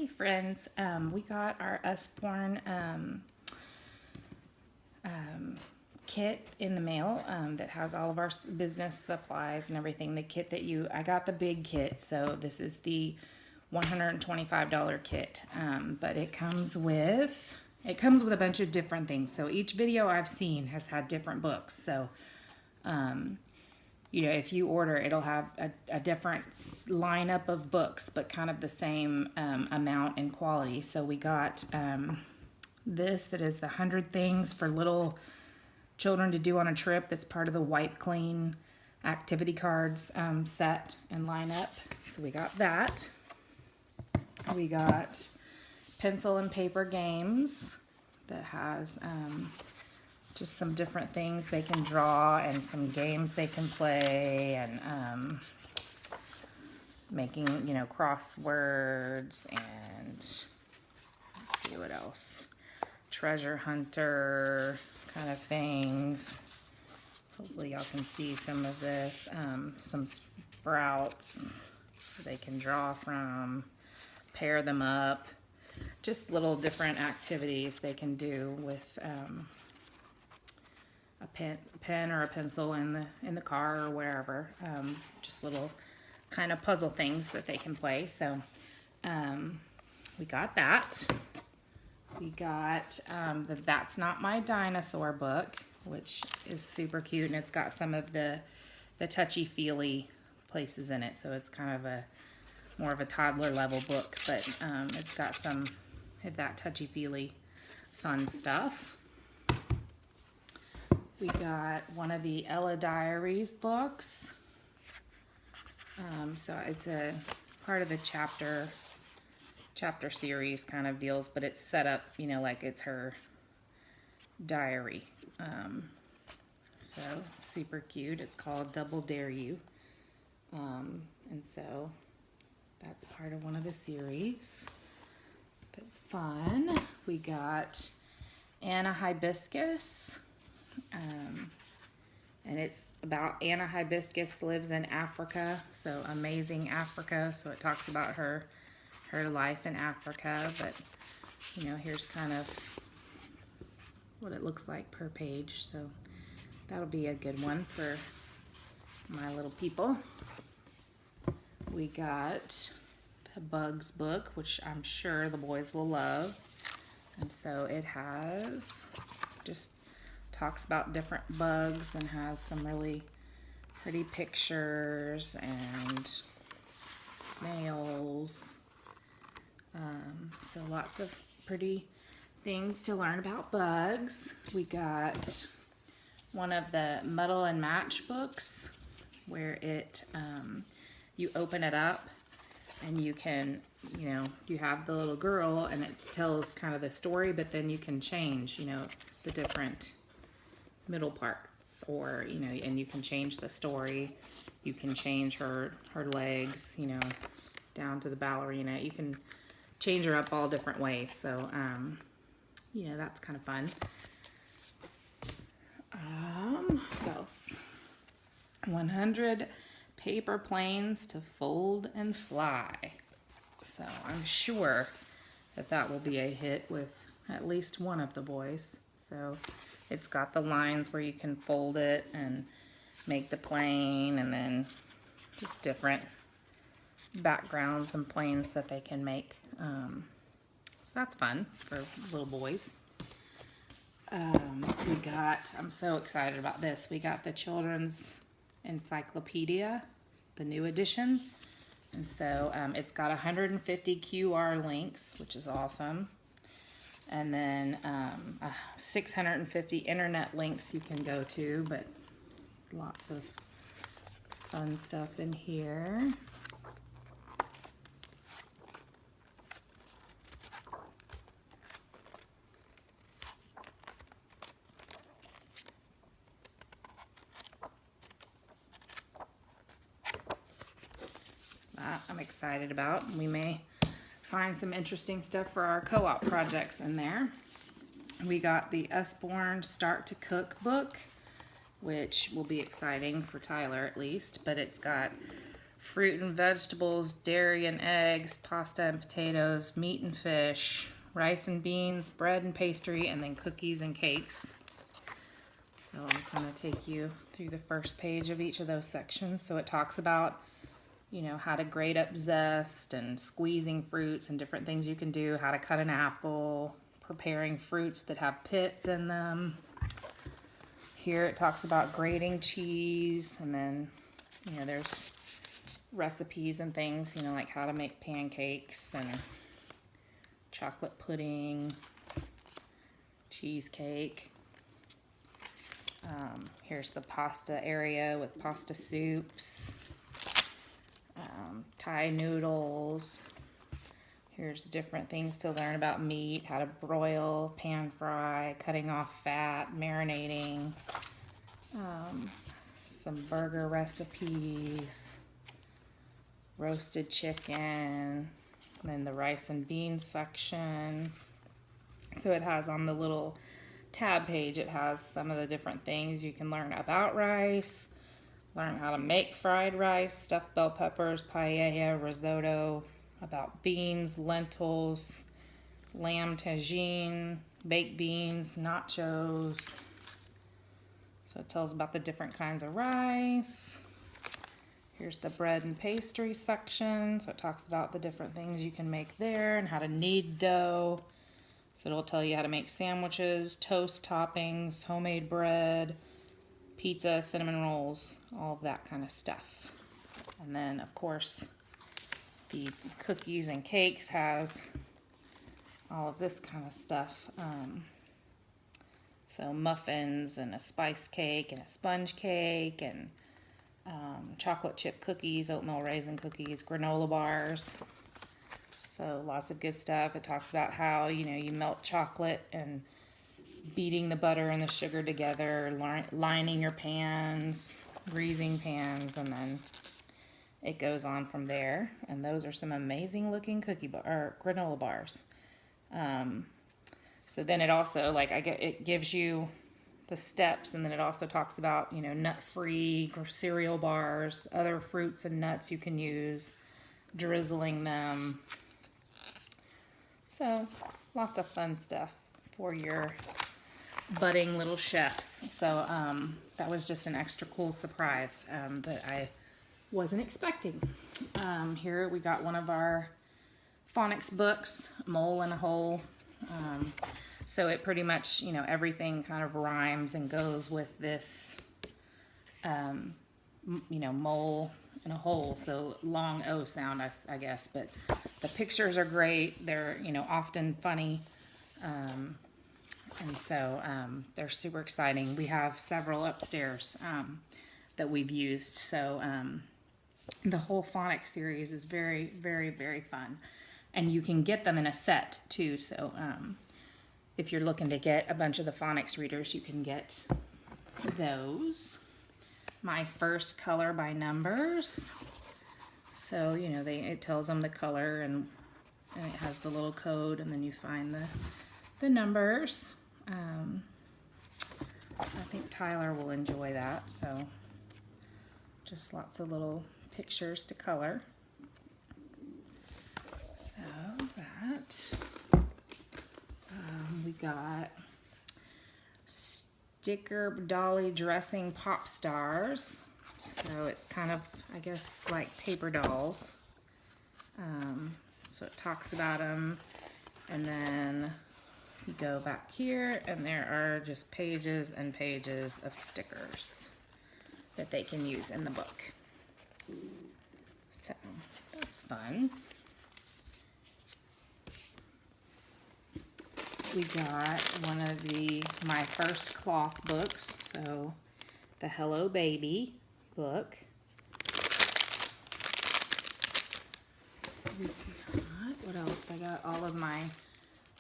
Hey friends, we got our Usborne kit in the mail that has all of our business supplies and everything. The kit that I got the big kit, so this is the $125 kit, but it comes with a bunch of different things. So each video I've seen has had different books. So you know, if you order, it'll have a different lineup of books, but kind of the same amount and quality. So we got this that is the 100 Things for Little Children to Do on a Trip. That's part of the Wipe Clean activity cards set and lineup. So we got that. We got pencil and paper games that has just some different things they can draw and some games they can play, and making, you know, crosswords, and let's see what else, treasure hunter kind of things. Hopefully y'all can see some of this. Some sprouts they can draw from, pair them up, just little different activities they can do with a pen or a pencil in the car or wherever. Just little kind of puzzle things that they can play. So we got that. We got the That's Not My Dinosaur book, which is super cute, and it's got some of the touchy-feely places in it. So it's kind of more of a toddler level book, but it's got some of that touchy-feely fun stuff. We got one of the Ella Diaries books. So it's a part of the chapter series kind of deals, but it's set up, you know, like it's her diary. So super cute. It's called Double Dare You. And so that's part of one of the series. That's fun. We got Anna Hibiscus. And it's about Anna Hibiscus lives in Africa, so amazing Africa. So it talks about her life in Africa, but you know, here's kind of what it looks like per page. So that'll be a good one for my little people. We got the Bugs book, which I'm sure the boys will love. And so it has just talks about different bugs and has some really pretty pictures and snails. So lots of pretty things to learn about bugs. We got one of the Muddle and Match books where it you open it up and you can, you know, you have the little girl and it tells kind of the story, but then you can change, you know, the different middle parts, or you know, and you can change the story. You can change her legs, you know, down to the ballerina. You can change her up all different ways. So you know, that's kind of fun. What else? 100 Paper Planes to Fold and Fly. So I'm sure that will be a hit with at least one of the boys. So it's got the lines where you can fold it and make the plane, and then just different backgrounds and planes that they can make. So that's fun for little boys. I'm so excited about this. We got the Children's Encyclopedia, the new edition. And so it's got 150 QR links, which is awesome. And then 650 internet links you can go to, but lots of fun stuff in here. So that I'm excited about. We may find some interesting stuff for our co-op projects in there. We got the Usborne Start to Cook book, which will be exciting for Tyler at least, but it's got fruit and vegetables, dairy and eggs, pasta and potatoes, meat and fish, rice and beans, bread and pastry, and then cookies and cakes. So I'm going to take you through the first page of each of those sections. So it talks about, you know, how to grate up zest and squeezing fruits and different things you can do, how to cut an apple, preparing fruits that have pits in them. Here it talks about grating cheese, and then, you know, there's recipes and things, you know, like how to make pancakes and chocolate pudding, cheesecake. Here's the pasta area with pasta soups, Thai noodles. Here's different things to learn about meat, how to broil, pan fry, cutting off fat, marinating, some burger recipes, roasted chicken, and then the rice and beans section. So it has on the little tab page, it has some of the different things you can learn about rice, learn how to make fried rice, stuffed bell peppers, paella, risotto, about beans, lentils, lamb tagine, baked beans, nachos. So it tells about the different kinds of rice. Here's the bread and pastry section. So it talks about the different things you can make there and how to knead dough. So it'll tell you how to make sandwiches, toast toppings, homemade bread, pizza, cinnamon rolls, all of that kind of stuff. And then, of course, the cookies and cakes has all of this kind of stuff. So muffins and a spice cake and a sponge cake and chocolate chip cookies, oatmeal raisin cookies, granola bars. So lots of good stuff. It talks about how, you know, you melt chocolate and beating the butter and the sugar together, lining your pans, greasing pans, and then it goes on from there. And those are some amazing looking granola bars. So then it also, it gives you the steps, and then it also talks about, you know, nut-free cereal bars, other fruits and nuts you can use, drizzling them. So lots of fun stuff for your budding little chefs. So that was just an extra cool surprise that I wasn't expecting. Here we got one of our phonics books, Mole in a Hole. So it pretty much, you know, everything kind of rhymes and goes with this, you know, mole in a hole. So long O sound, I guess. But the pictures are great. They're, you know, often funny. And so they're super exciting. We have several upstairs that we've used. So the whole phonics series is very, very, very fun. And you can get them in a set too. So if you're looking to get a bunch of the phonics readers, you can get those. My First Color by Numbers. So, you know, it tells them the color, and it has the little code, and then you find the numbers. So I think Tyler will enjoy that. So just lots of little pictures to color. So that. We got Sticker Dolly Dressing Pop Stars. So it's kind of, I guess, like paper dolls. So it talks about them. And then you go back here, and there are just pages and pages of stickers that they can use in the book. So that's fun. We got one of my first cloth books, so the Hello Baby book. We got, what else? I got all of my,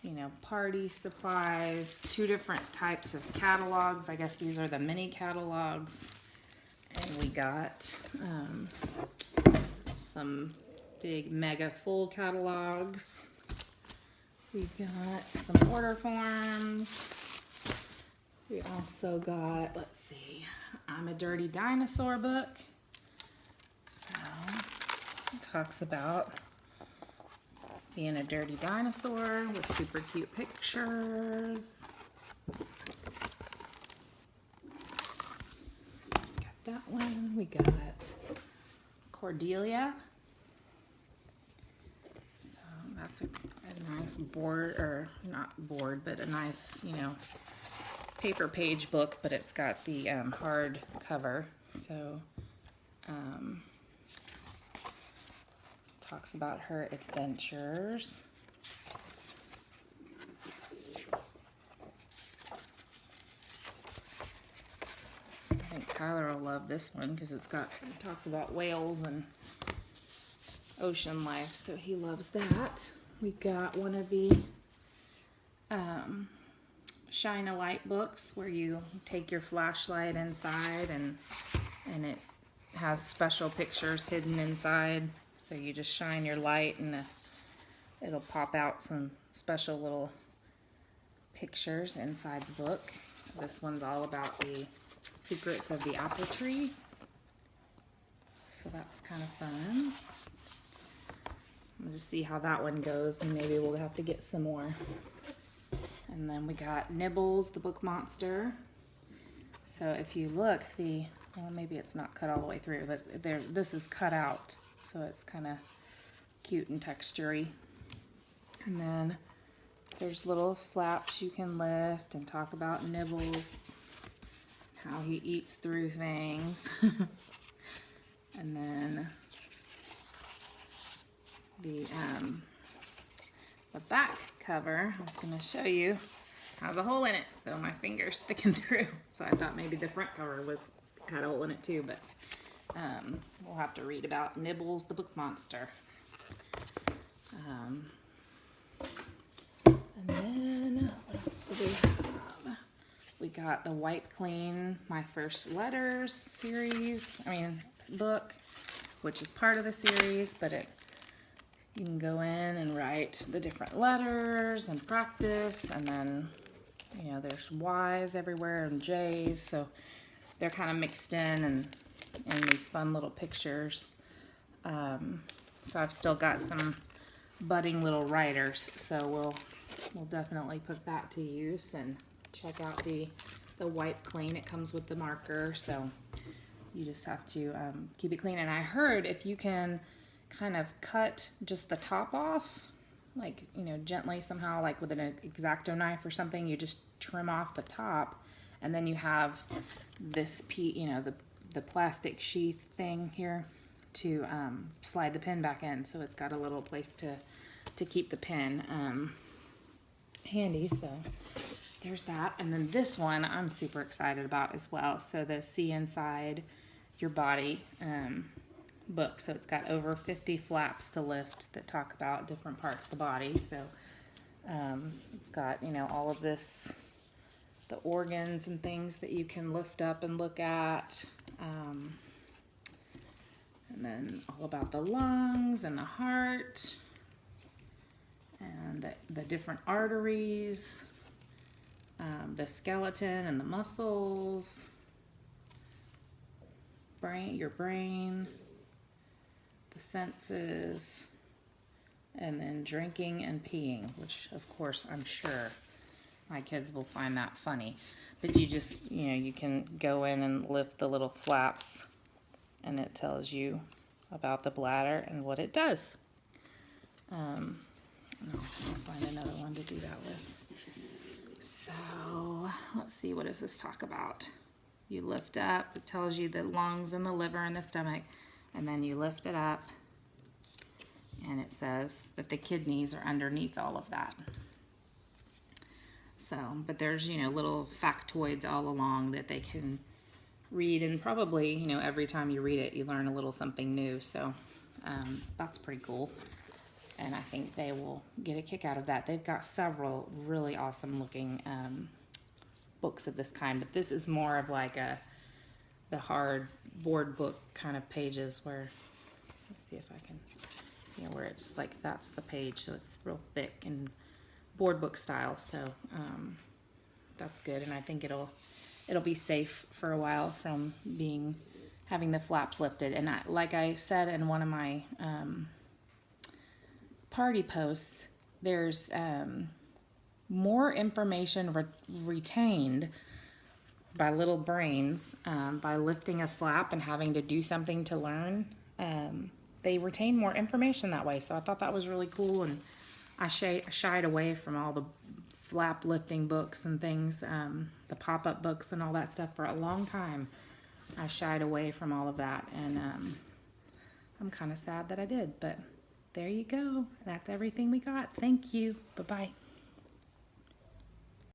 you know, party supplies, 2 different types of catalogs. I guess these are the mini catalogs. And we got some big mega full catalogs. We got some order forms. We also got, let's see, I'm a Dirty Dinosaur book. So It talks about being a dirty dinosaur with super cute pictures. Got that one. We got Cordelia. So that's a nice board, or not board, but a nice, paper page book, but it's got the hard cover. So talks about her adventures. I think Tyler will love this one because it talks about whales and ocean life, so he loves that. We got one of the shine a light books where you take your flashlight inside and it has special pictures hidden inside. So you just shine your light and it'll pop out some special little pictures inside the book. So this one's all about the secrets of the apple tree. So that's kind of fun. We'll just see how that one goes, and maybe we'll have to get some more. And then we got Nibbles, the book monster. So if you look, well, maybe it's not cut all the way through, but this is cut out. So it's kind of cute and textury. And then there's little flaps you can lift and talk about Nibbles, how he eats through things. And then the back cover, I was going to show you, has a hole in it, so my finger's sticking through. So I thought maybe the front cover had a hole in it too, but we'll have to read about Nibbles, the book monster. And then what else did we have? We got the Wipe Clean My First Letters book, which is part of the series, but you can go in and write the different letters and practice, and then there's Y's everywhere and J's, so they're kind of mixed in these fun little pictures. So I've still got some budding little writers, so we'll definitely put that to use and check out the Wipe Clean. It comes with the marker, so you just have to keep it clean. And I heard if you can kind of cut just the top off, like gently somehow, like with an X-Acto knife or something, you just trim off the top, and then you have this the plastic sheath thing here to slide the pin back in, so it's got a little place to keep the pin handy. So there's that. And then this one I'm super excited about as well. So the See Inside Your Body book. So it's got over 50 flaps to lift that talk about different parts of the body. So it's got all of this, the organs and things that you can lift up and look at. And then all about the lungs and the heart and the different arteries, the skeleton and the muscles, your brain, the senses, and then drinking and peeing, which of course I'm sure my kids will find that funny. But you just, you can go in and lift the little flaps, and it tells you about the bladder and what it does. I'll find another one to do that with. So let's see, what does this talk about? You lift up, it tells you the lungs and the liver and the stomach, and then you lift it up, and it says that the kidneys are underneath all of that. So, but there's, little factoids all along that they can read, and probably, every time you read it, you learn a little something new. So that's pretty cool, and I think they will get a kick out of that. They've got several really awesome looking books of this kind, but this is more of like the hard board book kind of pages where, let's see if I can, where it's like that's the page, so it's real thick and board book style. So that's good, and I think it'll be safe for a while from being having the flaps lifted. And like I said in one of my party posts, there's more information retained by little brains by lifting a flap and having to do something to learn. They retain more information that way. So I thought that was really cool, and I shied away from all the flap lifting books and things, the pop-up books and all that stuff for a long time. I shied away from all of that, and I'm kind of sad that I did, but there you go. That's everything we got. Thank you. Bye-bye.